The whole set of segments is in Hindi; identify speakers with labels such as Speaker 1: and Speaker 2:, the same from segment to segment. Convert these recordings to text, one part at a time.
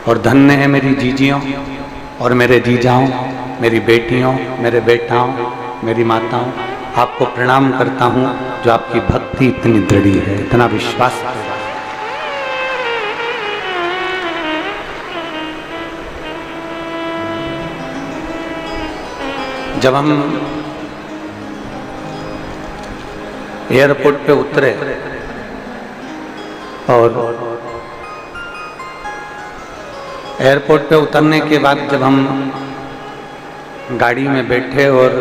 Speaker 1: और धन्य है मेरी जीजियों और मेरे जीजाओं, मेरी बेटियों, मेरे बेटाओं, मेरी माताओं, आपको प्रणाम करता हूँ जो आपकी भक्ति इतनी दृढ़ है, इतना विश्वास है। जब हम एयरपोर्ट पे उतरे और एयरपोर्ट पे उतरने के बाद जब हम गाड़ी में बैठे और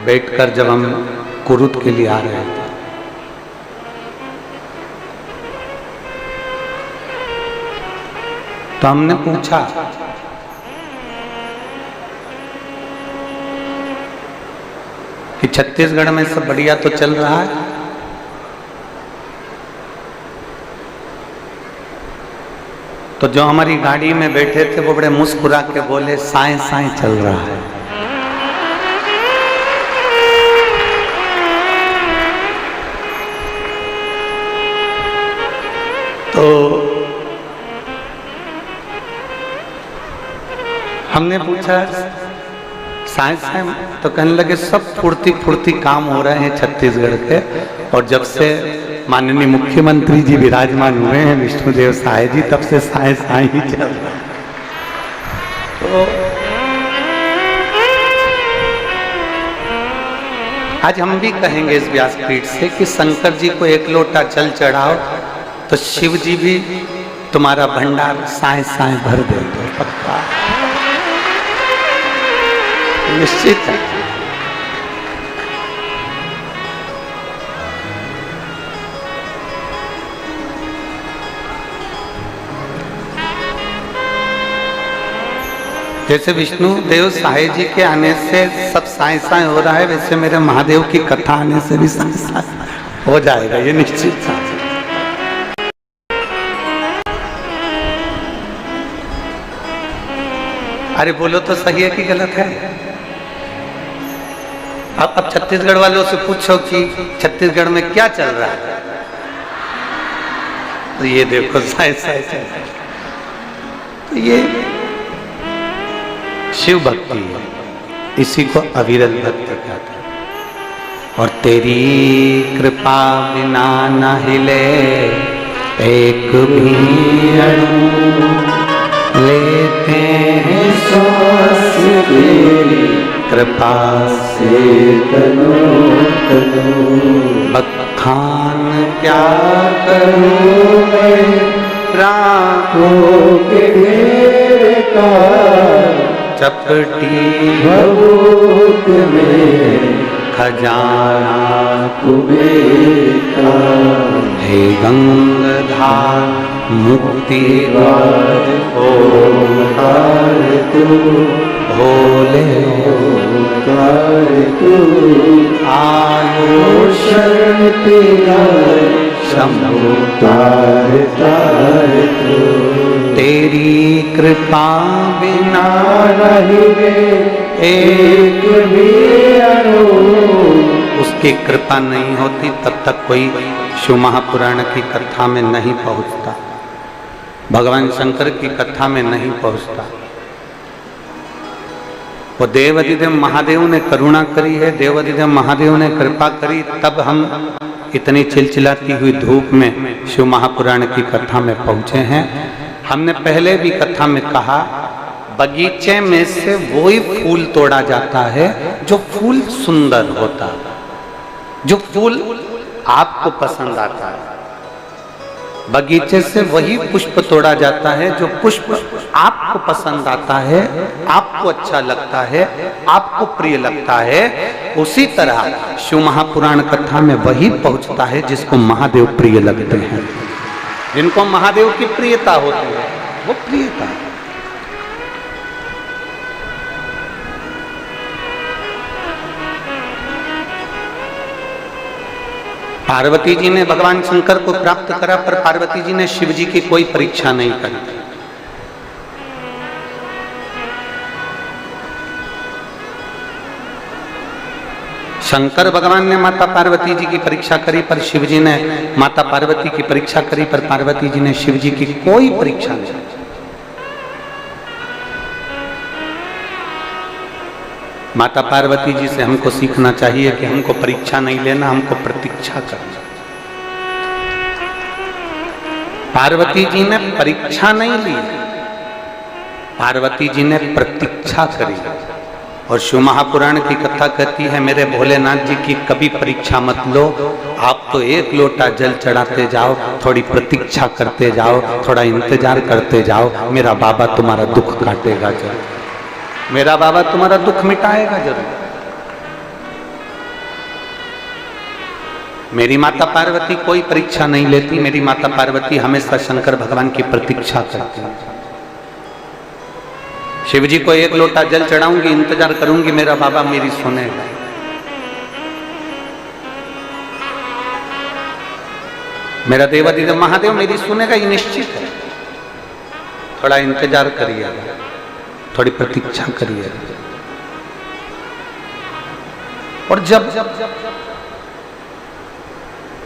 Speaker 1: बैठकर जब हम कुरुद के लिए आ रहे थे, तो हमने पूछा कि छत्तीसगढ़ में सब बढ़िया तो चल रहा है? तो जो हमारी गाड़ी में बैठे थे वो बड़े मुस्कुरा के बोले, साएं साएं चल रहा है। तो हमने पूछा साइंस है, तो कहने लगे सब फुर्ती फुर्ती काम हो रहे हैं छत्तीसगढ़ के, और जब से माननीय मुख्यमंत्री जी विराजमान हुए हैं विष्णुदेव साय जी, तब से साय साय ही चल रहा है। तो आज हम भी कहेंगे इस व्यासपीठ से कि शंकर जी को एक लोटा जल चढ़ाओ तो शिव जी भी तुम्हारा भंडार साय साय भर देंगे, पक्का निश्चित है। जैसे विष्णु देव साय जी के आने से सब साय साय हो रहा है, वैसे मेरे महादेव की कथा आने से भी साय साय हो जाएगा, ये निश्चित है। अरे बोलो तो सही है कि गलत है? अब छत्तीसगढ़ वालों से पूछो कि छत्तीसगढ़ में क्या चल रहा है, तो ये देखो साय साय चल रहा है। तो ये शिव भक्ति है, इसी को अविरल भक्ति कहते हैं। और तेरी कृपा बिना न हिले एक भी अणु, लेते हैं श्वास तेरी कृपा से तनो तनो। बखान क्या करूं मैं राखों के घेरे का, चपटी भभूत में खजाना कुबेर का। हे गंगाधार मुक्ति द्वार ओंकार तू, भोले ओंकार तू। आयो शरण तेरा शंभु तार तार तू। तेरी कृपा बिना रहे एक भी अणु, उसकी कृपा नहीं होती तब तक कोई शिव महापुराण की कथा में नहीं पहुंचता, भगवान शंकर की कथा में नहीं पहुंचता। वो देवाधिदेव महादेव ने करुणा करी है, देवाधिदेव महादेव ने कृपा करी, तब हम इतनी चिलचिलाती हुई धूप में शिव महापुराण की कथा में पहुंचे हैं। हमने पहले भी कथा में कहा, बगीचे में से वही फूल तोड़ा जाता है जो फूल सुंदर होता है, जो फूल आपको पसंद आता है। बगीचे से वही पुष्प तोड़ा जाता है जो पुष्प आपको पसंद आता है, आपको अच्छा लगता है, आपको प्रिय लगता है। उसी तरह शिव महापुराण कथा में वही पहुंचता है जिसको महादेव प्रिय लगते हैं, जिनको महादेव की प्रियता होती है, वो प्रियता। पार्वती जी ने भगवान शंकर को प्राप्त करा, पर पार्वती जी ने शिव जी की कोई परीक्षा नहीं करी। शंकर भगवान ने माता पार्वती जी की परीक्षा करी, पर शिव जी ने माता पार्वती की परीक्षा करी, पर पार्वती जी ने शिव जी की कोई परीक्षा नहीं। माता पार्वती जी से हमको सीखना चाहिए कि हमको परीक्षा नहीं लेना, हमको प्रतीक्षा करना। पार्वती जी ने परीक्षा नहीं ली, पार्वती जी ने प्रतीक्षा करी। और शिव महापुराण की कथा कहती है, मेरे भोलेनाथ जी की कभी परीक्षा मत लो, आप तो एक लोटा जल चढ़ाते जाओ, थोड़ी प्रतीक्षा करते जाओ, थोड़ा इंतजार करते जाओ, मेरा बाबा तुम्हारा दुख काटेगा जरूर, मेरा बाबा तुम्हारा दुख मिटाएगा जरूर। मेरी माता पार्वती कोई परीक्षा नहीं लेती, मेरी माता पार्वती हमेशा शंकर भगवान की प्रतीक्षा करती है। शिव जी को एक लोटा जल चढ़ाऊंगी, इंतजार करूंगी, मेरा बाबा मेरी सुनेगा। मेरा देवादिदेव महादेव मेरी सुनेगा, ये निश्चित है। थोड़ा इंतजार करिए, थोड़ी प्रतीक्षा करिए। और जब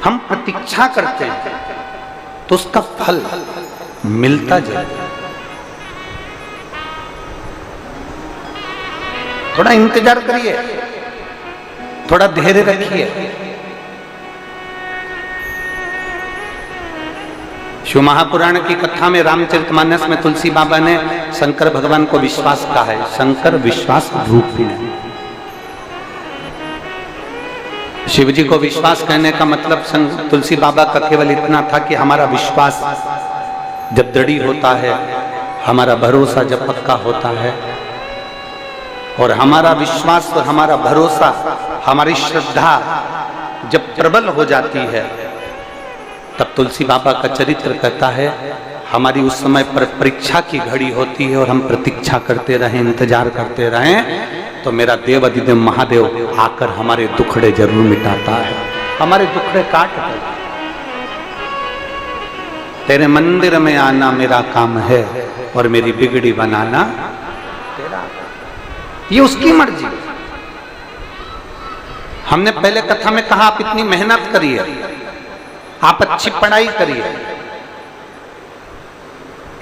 Speaker 1: हम प्रतीक्षा करते हैं तो उसका फल मिलता जरूर। थोड़ा इंतजार करिए, थोड़ा धैर्य रखिए। शिव महापुराण की कथा में, रामचरितमानस में तुलसी बाबा ने शंकर भगवान को विश्वास कहा है, शंकर विश्वास रूपी है। शिव जी को विश्वास कहने का मतलब तुलसी बाबा का केवल इतना था कि हमारा विश्वास जब दृढ़ होता है, हमारा भरोसा जब पक्का होता है, और हमारा विश्वास और हमारा भरोसा, हमारी श्रद्धा जब प्रबल हो जाती है, तब तुलसी बाबा का चरित्र कहता है, हमारी उस समय पर परीक्षा की घड़ी होती है और हम प्रतीक्षा करते रहें, इंतजार करते रहें, तो मेरा देव अधिदेव महादेव आकर हमारे दुखड़े जरूर मिटाता है, हमारे दुखड़े काट कर। तेरे मंदिर में आना मेरा काम है और मेरी बिगड़ी बनाना तेरा, ये उसकी मर्जी। हमने पहले कथा में कहा, आप इतनी मेहनत करिए, आप अच्छी पढ़ाई करिए,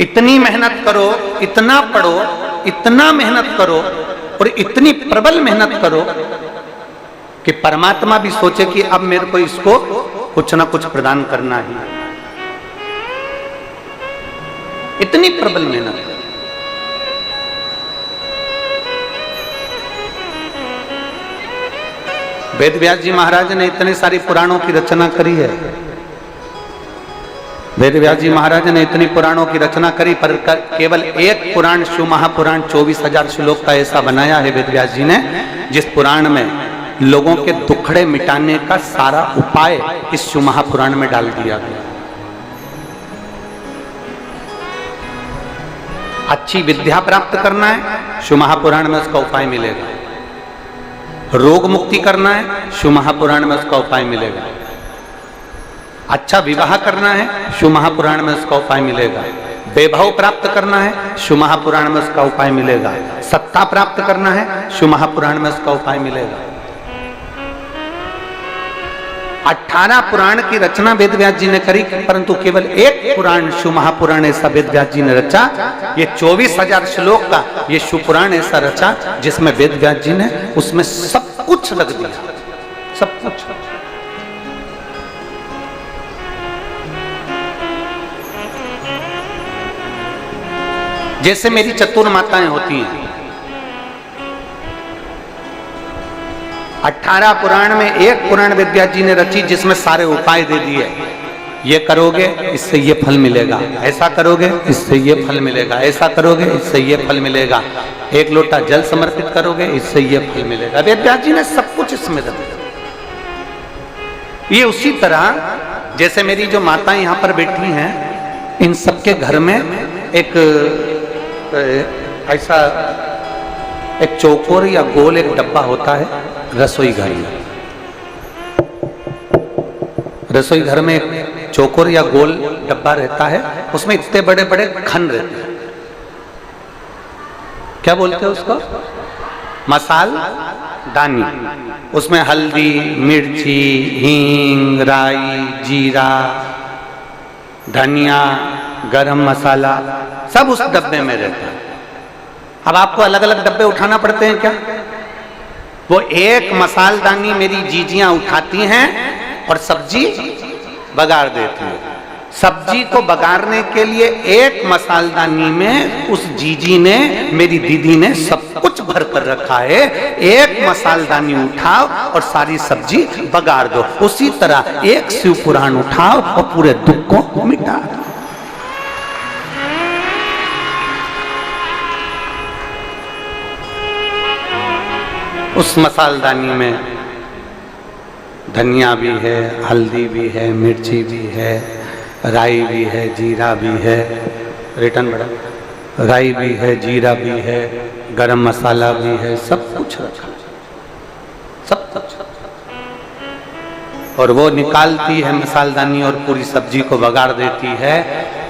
Speaker 1: इतनी मेहनत करो, इतना पढ़ो, इतना मेहनत करो और इतनी प्रबल मेहनत करो कि परमात्मा भी सोचे कि अब मेरे को इसको कुछ ना कुछ प्रदान करना ही। इतनी प्रबल मेहनत। वेद व्यास जी महाराज ने इतने सारी पुराणों की रचना करी है, वेद व्यास जी महाराज ने इतनी पुराणों की रचना करी, पर केवल एक पुराण शिव महापुराण 24,000 श्लोक का ऐसा बनाया है वेद व्यास जी ने, जिस पुराण में लोगों के दुखड़े मिटाने का सारा उपाय इस शिव महापुराण में डाल दिया गया। अच्छी विद्या प्राप्त करना है, शिव महापुराण में उसका उपाय मिलेगा। रोग मुक्ति करना है, शिव महापुराण में उसका उपाय मिलेगा। अच्छा विवाह करना है, शिव महापुराण में उसका उपाय मिलेगा। वैभव प्राप्त करना है, शिव महापुराण में उसका उपाय मिलेगा। सत्ता प्राप्त करना है, शिव महापुराण में उसका उपाय मिलेगा। 18 पुराण की रचना वेद व्यास जी ने करी, परंतु केवल एक पुराण शिव महापुराण ऐसा वेद व्यास जी ने रचा। ये 24,000 श्लोक का ये शिव पुराण ऐसा रचा जिसमें वेद व्यास जी ने उसमें सब कुछ रख दिया, सब कुछ। जैसे मेरी चतुर माताएं होती हैं, 18 पुराण में एक पुराण वेद व्यास जी ने रची जिसमें सारे उपाय दे दिए। ये करोगे इससे ये फल मिलेगा, ऐसा करोगे इससे ये फल मिलेगा, ऐसा करोगे इससे ये फल मिलेगा, एक लोटा जल समर्पित करोगे इससे ये फल मिलेगा। वेद व्यास जी ने सब कुछ इसमें रख दिया। ये उसी तरह जैसे मेरी जो माताएं यहाँ पर बैठी हैं, इन सबके घर में एक ऐसा एक चौकोर या गोल एक डब्बा होता है रसोई घर में। रसोई घर में एक चौकोर या गोल डब्बा रहता है, उसमें इतने बड़े बड़े खन रहते हैं। क्या बोलते हैं उसको? मसाल दानी। उसमें हल्दी, मिर्ची, हींग, राई, जीरा, धनिया, गरम मसाला सब उस डब्बे में रहता है। अब आपको अलग अलग डब्बे उठाना पड़ते हैं क्या? वो एक मसालदानी मेरी जीजियां उठाती हैं और सब्जी बगाड़ देती है। सब्जी को बगाड़ने के लिए एक मसालदानी में उस जीजी ने, मेरी दीदी ने सब कुछ भर कर रखा है। एक मसालदानी उठाओ और सारी सब्जी बगाड़ दो। उसी तरह एक शिव पुराण उठाओ और पूरे दुख को मिटा दो। उस मसालदानी में धनिया भी है, हल्दी भी है, मिर्ची भी है, राई भी है, जीरा भी है, रिटर्न बड़ा, राई भी है, जीरा भी है, गरम मसाला भी है, सब कुछ रखा, सब कुछ। और वो निकालती है मसालदानी और पूरी सब्जी को बगाड़ देती है।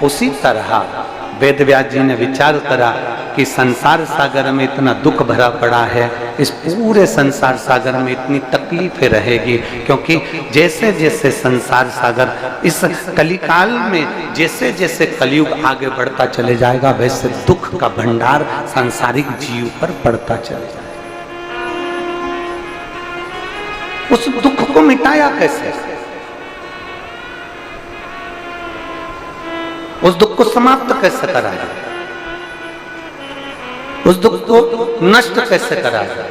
Speaker 1: उसी तरह वेद व्यास जी ने विचार करा कि संसार सागर में इतना दुख भरा पड़ा है, इस पूरे संसार सागर में इतनी तकलीफें रहेगी, क्योंकि जैसे जैसे संसार सागर इस कलिकाल में जैसे जैसे कलयुग आगे बढ़ता चले जाएगा, वैसे दुख का भंडार सांसारिक जीव पर पड़ता चले जाएगा। उस दुख को मिटाया कैसे? उस दुख को समाप्त कैसे करा जाए? उस दुख को नष्ट कैसे करा जाए?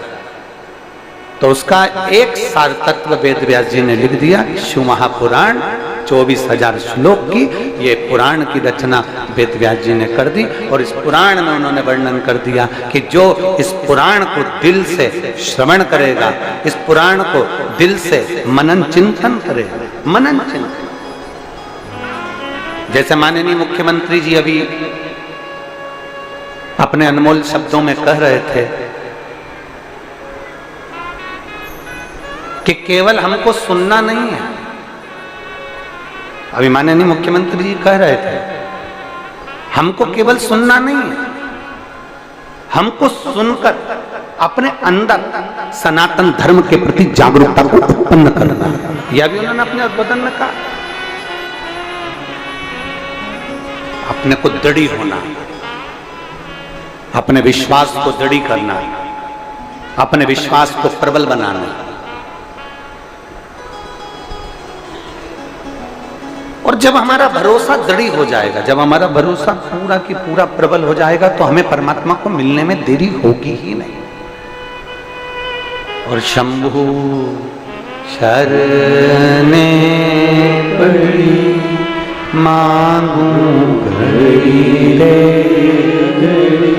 Speaker 1: तो उसका एक सार तत्व वेद व्यास जी ने लिख दिया। शिव महापुराण 24,000 श्लोक की ये पुराण की रचना वेद व्यास जी ने कर दी। और इस पुराण में उन्होंने वर्णन कर दिया कि जो इस पुराण को दिल से श्रवण करेगा, इस पुराण को दिल से मनन चिंतन करेगा, मनन चिंतन, जैसे माननीय मुख्यमंत्री जी अभी अपने अनमोल शब्दों में कह रहे थे कि केवल हमको सुनना नहीं है। अभी माननीय मुख्यमंत्री जी कह रहे थे हमको केवल सुनना नहीं है, हमको सुनकर अपने अंदर सनातन धर्म के प्रति जागरूकता को उत्पन्न करना है। यह भी उन्होंने अपने उद्बोधन में कहा। अपने को दृढ़ी होना, अपने विश्वास को दृढ़ी करना, अपने विश्वास को प्रबल बनाना। और जब हमारा भरोसा दृढ़ी हो जाएगा, जब हमारा भरोसा पूरा की पूरा प्रबल हो जाएगा, तो हमें परमात्मा को मिलने में देरी होगी ही नहीं। और शंभु शरणे पड़ी मांगू घड़ी रे घड़ी,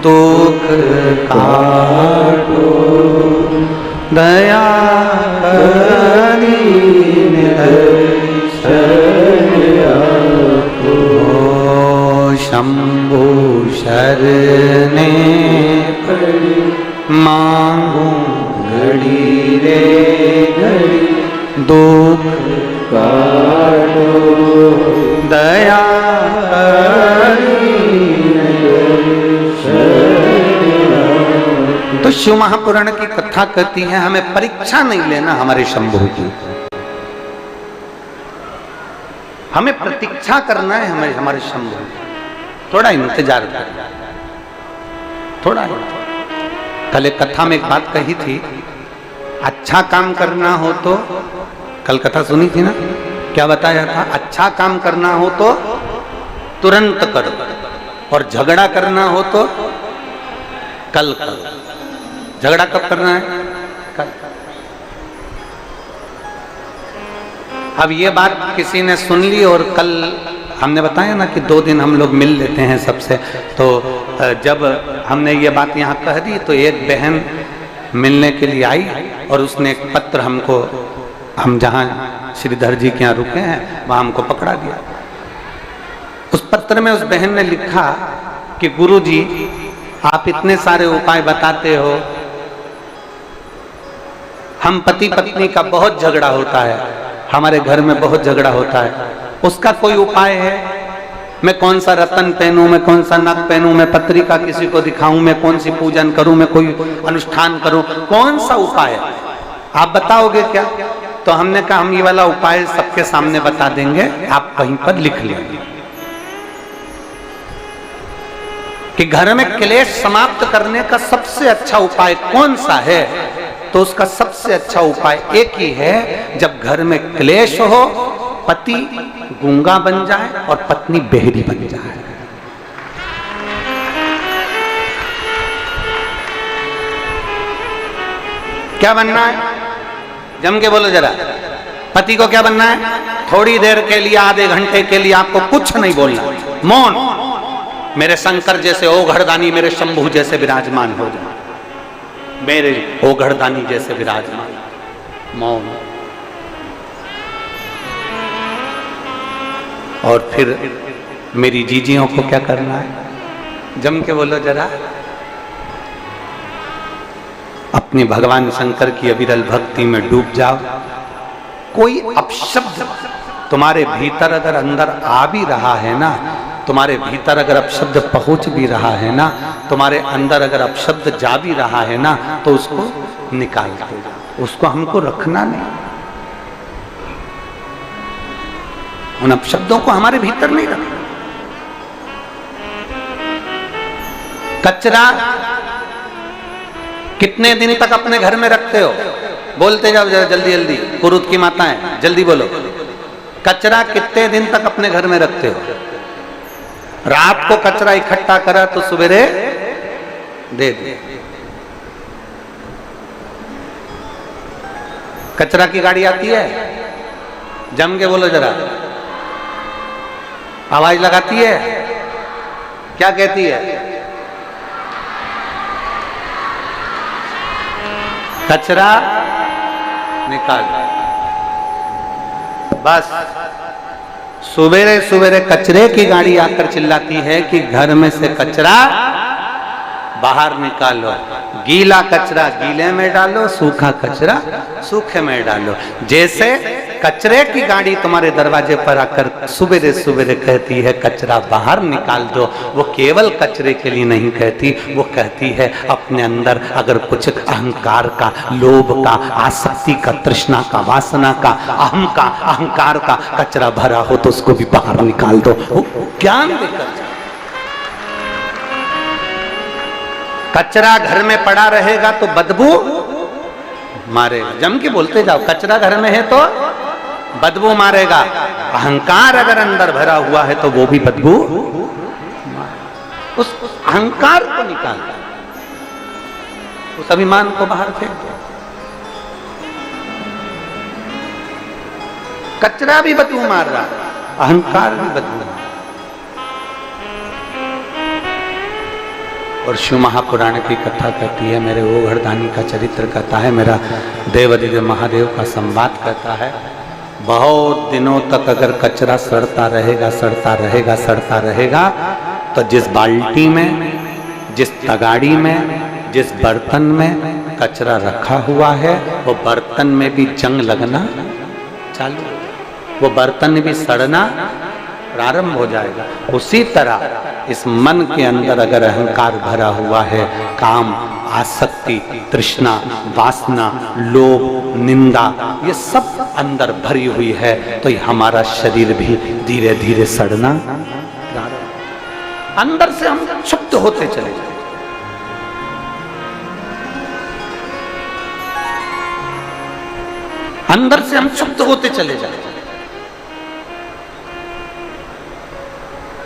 Speaker 1: दुख काटो दया करी शंभु शरणे पड़ी मांगू घड़ी रे घड़ी, दुख काटो दया तो शिव महापुराण की कथा कहती है हमें परीक्षा नहीं लेना हमारे शंभु की, हमें प्रतीक्षा करना है हमारे शंभु। थोड़ा इंतजार कर, थोड़ा। कल एक कथा में एक बात कही थी, अच्छा काम करना हो तो, कल कथा सुनी थी ना, क्या बताया था? अच्छा काम करना हो तो तुरंत करो, और झगड़ा करना हो तो कल करो। झगड़ा कब करना है? कल। अब ये बात किसी ने सुन ली, और कल हमने बताया ना कि 2 दिन हम लोग मिल लेते हैं सबसे। तो जब हमने ये बात यहाँ कह दी, तो एक बहन मिलने के लिए आई और उसने एक पत्र हमको, हम जहाँ श्रीधर जी के यहाँ रुके हैं वहाँ हमको पकड़ा दिया। उस पत्र में उस बहन ने लिखा कि गुरु जी आप इतने सारे उपाय बताते हो, हम पति पत्नी का बहुत झगड़ा होता है, हमारे घर में बहुत झगड़ा होता है, उसका कोई उपाय है? मैं कौन सा रत्न पहनूं, मैं कौन सा नग पहनूं, मैं पत्रिका किसी को दिखाऊं, मैं कौन सी पूजन करूं, मैं कोई अनुष्ठान करूं, कौन सा उपाय है? आप बताओगे क्या? तो हमने कहा हम ये वाला उपाय सबके सामने बता देंगे, आप कहीं पर लिख लेंगे कि घर में क्लेश समाप्त करने का सबसे अच्छा उपाय कौन सा है। तो उसका सबसे अच्छा उपाय एक ही है, जब घर में क्लेश हो, पति गूंगा बन जाए और पत्नी बहरी बन जाए। क्या बनना है? जम के बोलो जरा। पति को क्या बनना है? थोड़ी देर के लिए, आधे घंटे के लिए आपको कुछ नहीं बोलना, मौन। मेरे शंकर जैसे ओघड़दानी, मेरे शंभू जैसे विराजमान हो जाए, मेरे ओघड़दानी जैसे विराजमान, मौन। और फिर मेरी जीजियों को क्या करना है? जम के बोलो जरा। अपने भगवान शंकर की अविरल भक्ति में डूब जाओ। कोई अपशब्द तुम्हारे भीतर अगर अंदर आ भी रहा है ना, तुम्हारे भीतर अगर अपशब्द पहुंच भी रहा है ना, तुम्हारे अंदर अगर अपशब्द जा भी रहा है ना, तो उसको निकाल दो, उसको हमको रखना नहीं। उन अपशब्दों को हमारे भीतर नहीं रखना। कचरा कितने दिन तक अपने घर में रखते हो? बोलते जाओ जरा, जल्दी जल्दी, कुरुत की माताएं जल्दी बोलो। कचरा कितने दिन तक अपने घर में रखते हो? रात को कचरा इकट्ठा करा तो सवेरे दे दे। कचरा की गाड़ी आती है, जम के बोलो जरा, आवाज लगाती है, क्या कहती है? कचरा निकाल। बस सवेरे सवेरे कचरे की गाड़ी आकर चिल्लाती है कि घर में से कचरा बाहर निकालो, गीला कचरा गीले में डालो, सूखा कचरा सूखे में डालो। जैसे कचरे की गाड़ी तुम्हारे दरवाजे पर आकर सवेरे सवेरे कहती है कचरा बाहर निकाल दो, वो केवल कचरे के लिए नहीं कहती, वो कहती है अपने अंदर अगर कुछ अहंकार का, लोभ का, आसक्ति का, तृष्णा का, वासना का, अहम का, अहंकार का कचरा भरा हो तो उसको भी बाहर निकाल दो। वो ज्ञान देकर। कचरा घर में पड़ा रहेगा तो बदबू मारेगा। जम के बोलते जाओ, कचरा घर में है तो बदबू मारेगा। अहंकार अगर अंदर भरा हुआ है तो वो भी बदबू, उस अहंकार को निकाल, उस अभिमान को बाहर फेंक दो। कचरा भी बदबू मार रहा, अहंकार भी बदबू। और शिव महापुराण की कथा कहती है, मेरे ओघड़दानी का चरित्र कहता है, मेरा देवादिदेव महादेव का संवाद कहता है, बहुत दिनों तक अगर कचरा सड़ता रहेगा, सड़ता रहेगा, सड़ता रहेगा, तो जिस बाल्टी में, जिस तगाड़ी में, जिस बर्तन में कचरा रखा हुआ है, वो बर्तन में भी जंग लगना चालू, वो बर्तन भी सड़ना प्रारंभ हो जाएगा। उसी तरह इस मन के अंदर अगर अहंकार भरा हुआ है, काम, आसक्ति, तृष्णा, वासना, लोभ, निंदा, ये सब अंदर भरी हुई है, तो ये हमारा शरीर भी धीरे धीरे सड़ना प्रारंभ। अंदर से हम क्षुब्ध होते चले जाए। अंदर से हम क्षुब्ध होते चले जाए।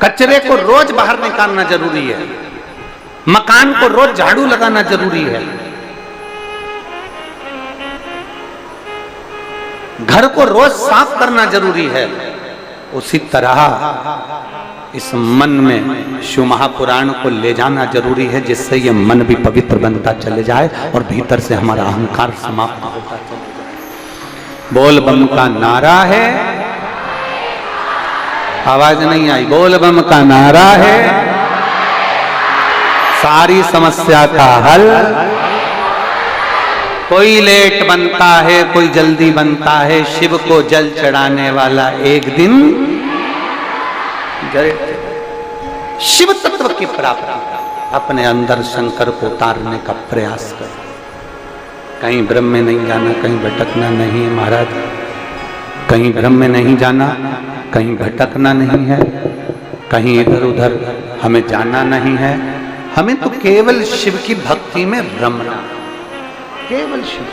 Speaker 1: कचरे को रोज बाहर निकालना जरूरी है, मकान को रोज झाड़ू लगाना जरूरी है, घर को रोज साफ करना जरूरी है। उसी तरह इस मन में शिव महापुराण को ले जाना जरूरी है, जिससे ये मन भी पवित्र बनता चले जाए और भीतर से हमारा अहंकार समाप्त होता चले जाए। बोल बम का नारा है, आवाज नहीं आई, बोल बम का नारा है, सारी समस्या का हल। कोई लेट बनता है, कोई जल्दी बनता है, शिव को जल चढ़ाने वाला एक दिन शिव तत्व की प्राप्ति का अपने अंदर शंकर को उतारने का प्रयास कर। कहीं भ्रम में नहीं जाना, कहीं भटकना नहीं है महाराज, कहीं भ्रम में नहीं जाना, कहीं भटकना नहीं है, कहीं इधर उधर हमें जाना नहीं है। हमें तो केवल शिव की भक्ति में रमना, केवल शिव।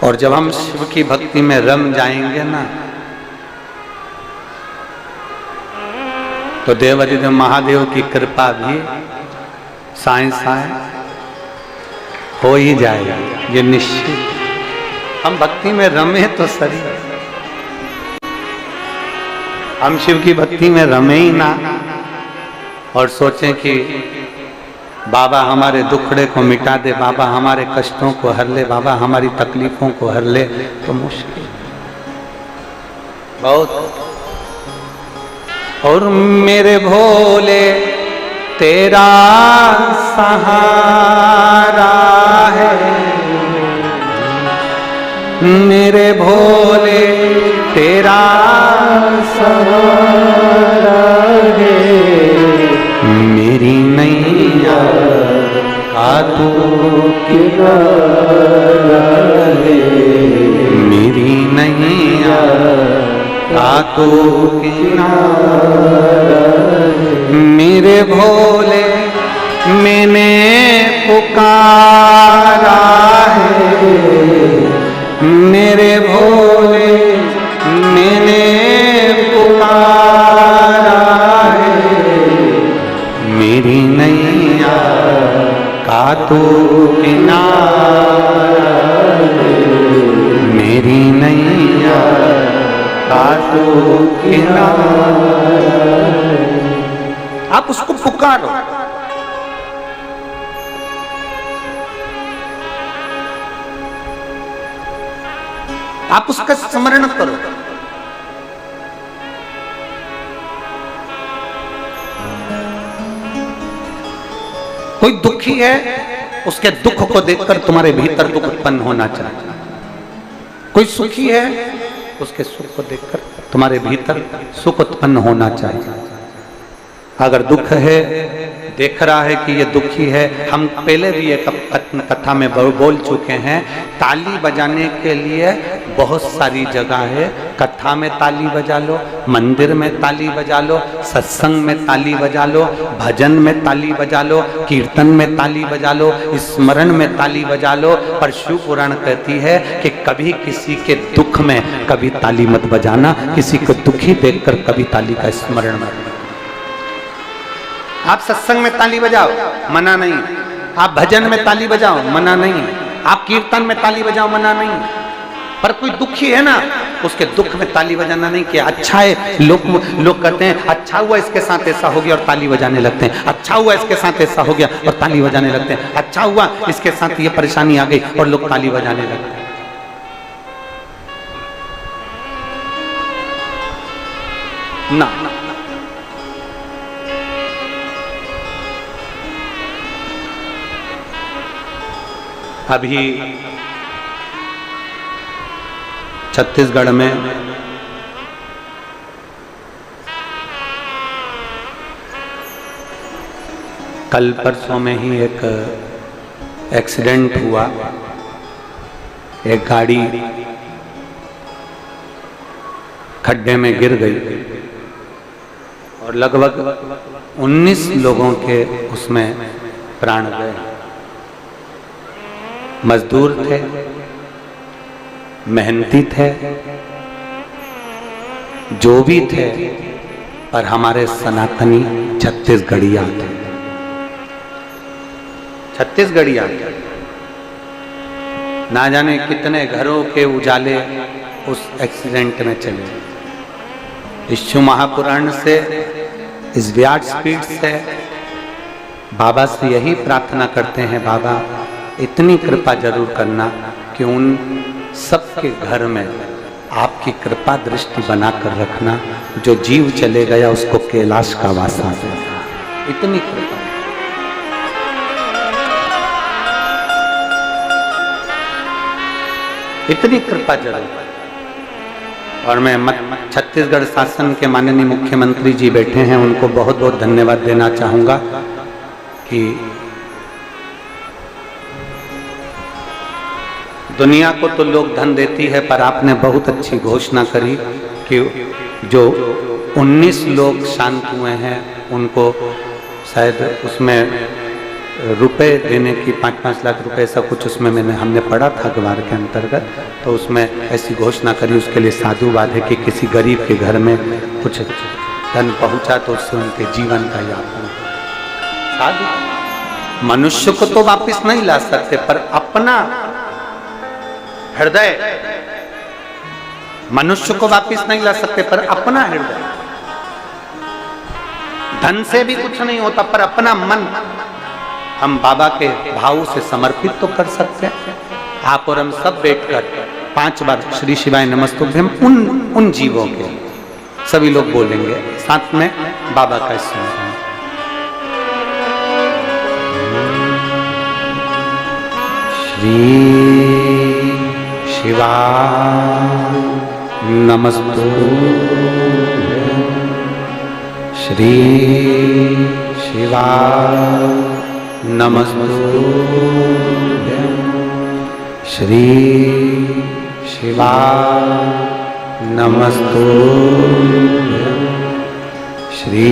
Speaker 1: और जब हम शिव की भक्ति में रम जाएंगे ना, तो देवाधिदेव महादेव की कृपा भी साए साए हो ही जाएगा, ये निश्चित। हम भक्ति में रमे तो सही, हम शिव की भक्ति में रमे ही ना और सोचें कि बाबा हमारे दुखड़े को मिटा दे, बाबा हमारे कष्टों को हर ले, बाबा हमारी तकलीफों को हर ले, तो मुश्किल बहुत। और मेरे भोले तेरा सहारा है, मेरे भोले तेरा सहारा है, मेरी नैया का तू किनारा है, मेरी नैया का तू किनारा है। मेरे भोले मैंने पुकारा है, मेरे भोले मैंने पुकारा है, मेरी नैया का तू किनारा है, मेरी नैया का तू किनारा। आप उसको पुकारो, आप उसका स्मरण करो। कोई दुखी है, उसके दुख को देखकर तुम्हारे भीतर दुख उत्पन्न होना चाहिए। कोई सुखी है, उसके सुख को देखकर तुम्हारे भीतर सुख उत्पन्न होना चाहिए। अगर दुख है, देख रहा है कि ये दुखी है, हम पहले भी एक कथा में बोल चुके हैं, ताली बजाने के लिए बहुत सारी जगह है। कथा में ताली बजा लो, मंदिर में ताली बजा लो, सत्संग में ताली बजा लो, भजन में ताली बजा लो, कीर्तन में ताली बजा लो, स्मरण में ताली बजा लो। पर शिव पुराण कहती है कि कभी किसी के दुख में कभी ताली मत बजाना, किसी को दुखी देखकर कभी ताली का स्मरण मत। आप सत्संग में ताली बजाओ, मना नहीं। आप भजन में ताली बजाओ, मना नहीं। आप कीर्तन में ताली बजाओ, मना नहीं। पर कोई दुखी है ना, उसके दुख में ताली बजाना नहीं कि अच्छा है। लोग कहते हैं अच्छा हुआ इसके साथ ऐसा हो गया और ताली बजाने लगते हैं, अच्छा हुआ इसके साथ ऐसा हो गया और ताली बजाने लगते हैं, अच्छा हुआ इसके साथ ये परेशानी आ गई और लोग ताली बजाने लगते हैं। ना, अभी छत्तीसगढ़ में कल परसों में ही एक एक्सीडेंट हुआ। एक गाड़ी खड्डे में गिर गई और लगभग 19 लोगों के उसमें प्राण गए। मजदूर थे, मेहनती थे, जो भी थे, पर हमारे सनातनी छत्तीसगढ़िया थे। छत्तीसगढ़िया ना जाने कितने घरों के उजाले उस एक्सीडेंट में चले। इस शिव महापुराण से, इस व्यासपीठ से बाबा से यही प्रार्थना करते हैं, बाबा इतनी कृपा जरूर करना कि उन सबके घर में आपकी कृपा दृष्टि बनाकर रखना। जो जीव चले गया उसको कैलाश का वासा दे, इतनी कृपा। इतनी कृपा जरूर। और मैं छत्तीसगढ़ शासन के माननीय मुख्यमंत्री जी बैठे हैं, उनको बहुत बहुत धन्यवाद देना चाहूँगा कि दुनिया को तो लोग धन देती है, पर आपने बहुत अच्छी घोषणा करी कि जो 19 लोग शांत हुए हैं उनको शायद उसमें रुपए देने की 5-5 लाख रुपए ऐसा कुछ उसमें हमने पढ़ा था अखबार के अंतर्गत। तो उसमें ऐसी घोषणा करी, उसके लिए साधुवाद है कि किसी गरीब के घर में कुछ धन पहुंचा तो उससे उनके जीवन का यापन। साधु मनुष्य को तो वापस नहीं ला सकते, पर अपना हृदय मनुष्य को वापस नहीं ला सकते, पर अपना हृदय, धन से भी कुछ नहीं होता, पर अपना मन हम बाबा के भाव से समर्पित तो कर सकते हैं। आप और हम सब बैठकर 5 बार श्री शिवाय नमस्तुभ्यम उन जीवों के सभी लोग बोलेंगे, साथ में बाबा का स्मरण। श्री शिवाय नमस्तुभ्यम, श्री शिवाय नमस्तुभ्यम, श्री शिवाय नमस्तुभ्यम, श्री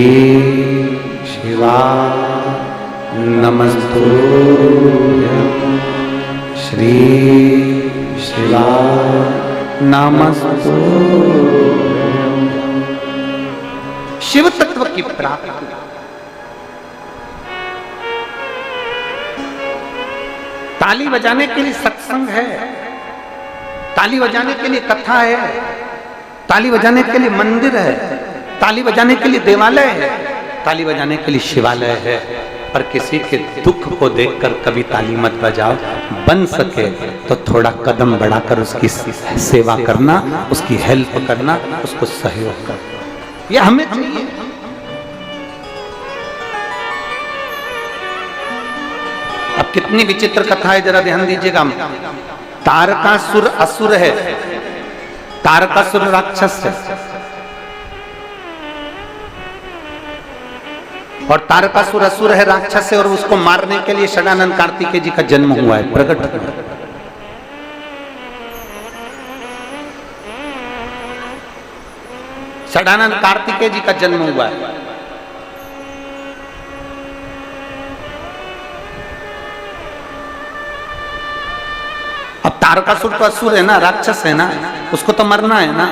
Speaker 1: शिवाय नमस्तुभ्यम, श्री शिवाय नमस्तुभ्यम। शिव तत्व की प्राप्ति, ताली बजाने के लिए सत्संग है, ताली बजाने के लिए कथा है, ताली बजाने के लिए मंदिर है, ताली बजाने के लिए देवालय है, ताली बजाने के लिए शिवालय है। पर किसी के दुख को देखकर कभी ताली मत बजाओ। बन सके तो थोड़ा कदम बढ़ाकर उसकी सेवा करना, उसकी हेल्प करना, उसको सहयोग करना, यह हमें चाहिए। अब कितनी विचित्र कथा है, जरा ध्यान दीजिएगा। तारकासुर असुर है, तारकासुर राक्षस है, और तारकासुर असुर है, राक्षस है, और उसको मारने के लिए षडानंद कार्तिकेय जी का जन्म हुआ है, प्रकट हुआ। षडानंद कार्तिकेय जी का जन्म हुआ है। अब तारकासुर तो असुर है ना, राक्षस है ना, उसको तो मरना है ना।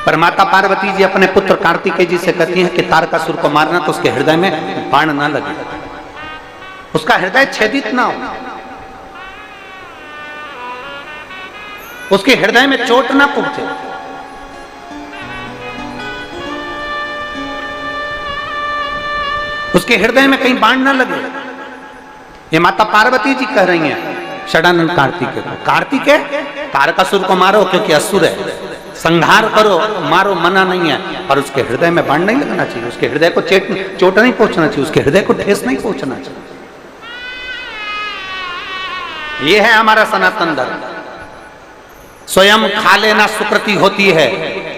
Speaker 1: पर माता पार्वती जी अपने पुत्र कार्तिकेय जी से कहती हैं कि तारकासुर को मारना तो उसके हृदय में बाण ना लगे, उसका हृदय छेदित ना हो, उसके हृदय में चोट ना पहुंचे। उसके हृदय में कहीं बाण ना लगे। ये माता पार्वती जी कह रही हैं षडानंद कार्तिकेय को, कार्तिकेय तारकासुर को मारो क्योंकि असुर है, संहार करो, मारो, मना नहीं है, पर उसके हृदय में बाण नहीं लगना चाहिए, उसके हृदय को चोट नहीं पहुंचना चाहिए, उसके हृदय को ठेस नहीं पहुंचना चाहिए। यह है हमारा सनातन धर्म। स्वयं खा लेना सुकृति होती है,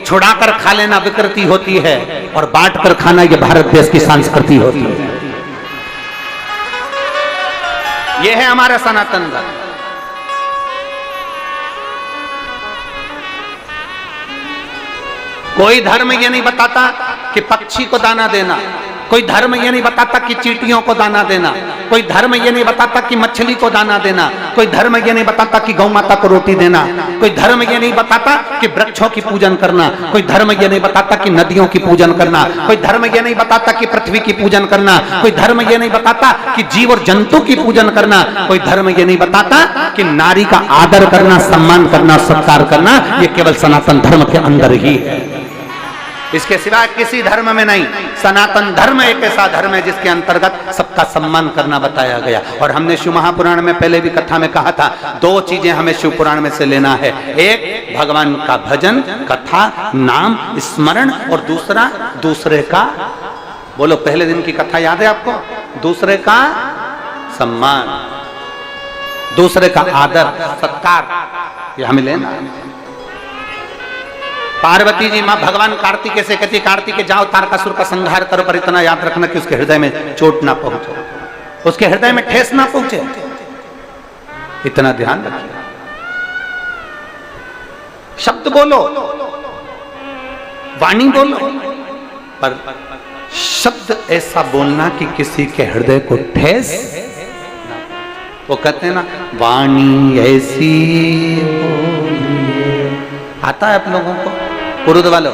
Speaker 1: छुड़ाकर खा लेना विकृति होती है, और बांट कर खाना यह भारत देश की संस्कृति होती है। यह है हमारा सनातन धर्म। कोई धर्म ये नहीं बताता कि पक्षी को दाना देना, कोई धर्म ये नहीं बताता कि चींटियों को दाना देना, कोई धर्म ये नहीं बताता कि मछली को दाना देना, कोई धर्म ये नहीं बताता कि गौ माता को रोटी देना, कोई धर्म ये नहीं बताता कि वृक्षों की पूजन करना, कोई धर्म ये नहीं बताता कि नदियों की पूजन करना, कोई धर्म ये नहीं बताता कि पृथ्वी की पूजन करना, कोई धर्म ये नहीं बताता कि जीव और जंतु की पूजन करना, कोई धर्म ये नहीं बताता कि नारी का आदर करना, सम्मान करना, सत्कार करना, ये केवल सनातन धर्म के अंदर ही है, इसके सिवा किसी धर्म में नहीं। सनातन धर्म एक ऐसा धर्म है जिसके अंतर्गत सबका सम्मान करना बताया गया। और हमने शिव महापुराण में पहले भी कथा में कहा था, 2 चीजें हमें शिव पुराण में से लेना है, एक भगवान का भजन, कथा, नाम स्मरण, और दूसरे का, बोलो पहले दिन की कथा याद है आपको, दूसरे का सम्मान, दूसरे का आदर सत्कार, यह हमें लेना है। पार्वती जी मां भगवान कार्तिकेय से कहती, कार्तिकेय जाओ तारकासुर का संहार करो, पर इतना याद रखना कि उसके हृदय में चोट ना पहुंचे, उसके हृदय में ठेस ना पहुंचे, इतना ध्यान रखिए। शब्द बोलो, वाणी बोलो, पर शब्द ऐसा बोलना कि किसी के हृदय को ठेस। वो कहते हैं ना, वाणी ऐसी बोली। आता है आप लोगों को, पुरुद वालों?